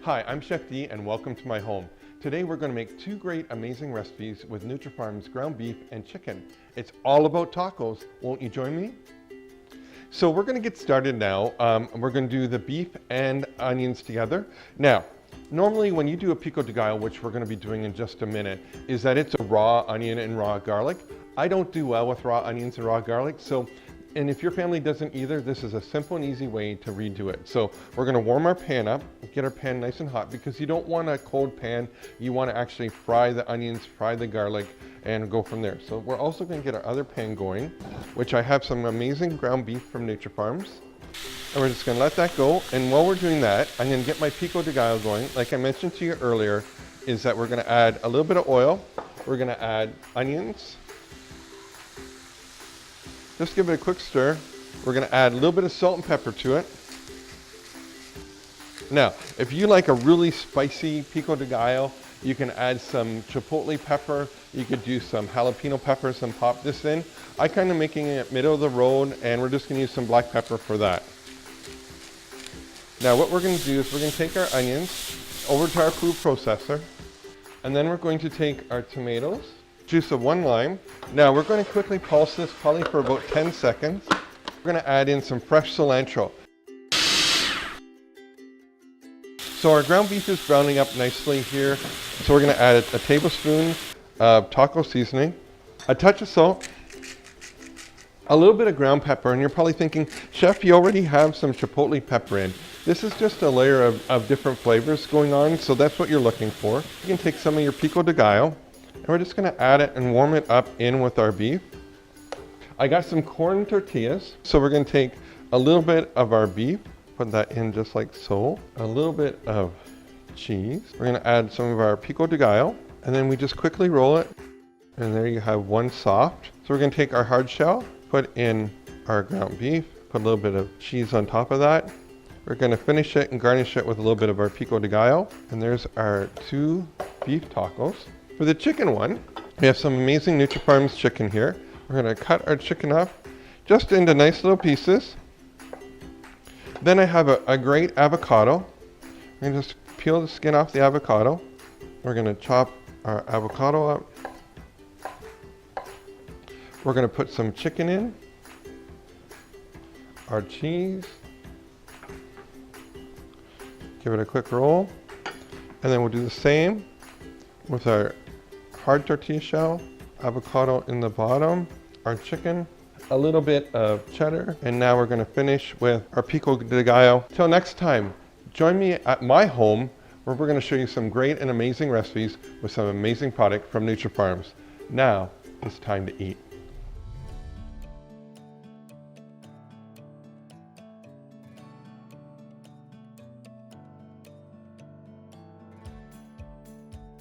Hi, I'm Chef D and welcome to my home. Today we're going to make two great amazing recipes with Nutrafarms ground beef and chicken. It's all about tacos. Won't you join me? So we're going to get started now. We're going to do the beef and onions together. Now, normally when you do a Pico De Gallo, which we're going to be doing in just a minute, is that it's a raw onion and raw garlic. I don't do well with raw onions and raw garlic, and if your family doesn't either, this is a simple and easy way to redo it. So we're gonna warm our pan up, get our pan nice and hot, because you don't want a cold pan. You wanna actually fry the onions, fry the garlic, and go from there. So we're also gonna get our other pan going, which I have some amazing ground beef from Nutrafarms. And we're just gonna let that go. And while we're doing that, I'm gonna get my Pico De Gallo going. Like I mentioned to you earlier, is that we're gonna add a little bit of oil. We're gonna add onions. Just give it a quick stir. We're gonna add a little bit of salt and pepper to it. Now, if you like a really spicy Pico De Gallo, you can add some chipotle pepper. You could do some jalapeno peppers and pop this in. I kind of making it middle of the road, and we're just gonna use some black pepper for that. Now what we're gonna do is we're gonna take our onions over to our food processor, and then we're going to take our tomatoes, juice of 1 lime. Now we're going to quickly pulse this probably for about 10 seconds. We're going to add in some fresh cilantro. So our ground beef is browning up nicely here. So we're going to add a tablespoon of taco seasoning, a touch of salt, a little bit of ground pepper, and you're probably thinking, Chef, you already have some chipotle pepper in. This is just a layer of different flavors going on, so that's what you're looking for. You can take some of your Pico De Gallo, and we're just gonna add it and warm it up in with our beef. I got some corn tortillas, so we're gonna take a little bit of our beef, put that in just like so, a little bit of cheese. We're gonna add some of our Pico De Gallo, and then we just quickly roll it, and there you have one soft. So we're gonna take our hard shell, put in our ground beef, put a little bit of cheese on top of that. We're gonna finish it and garnish it with a little bit of our Pico De Gallo, and there's our 2 beef tacos. For the chicken one, we have some amazing Nutrafarms chicken here. We're gonna cut our chicken up just into nice little pieces. Then I have a great avocado. We're gonna just peel the skin off the avocado. We're gonna chop our avocado up. We're gonna put some chicken in, our cheese, give it a quick roll, and then we'll do the same with our hard tortilla shell, avocado in the bottom, our chicken, a little bit of cheddar, and now we're gonna finish with our Pico De Gallo. Till next time, join me at my home where we're gonna show you some great and amazing recipes with some amazing product from Nutrafarms. Now it's time to eat.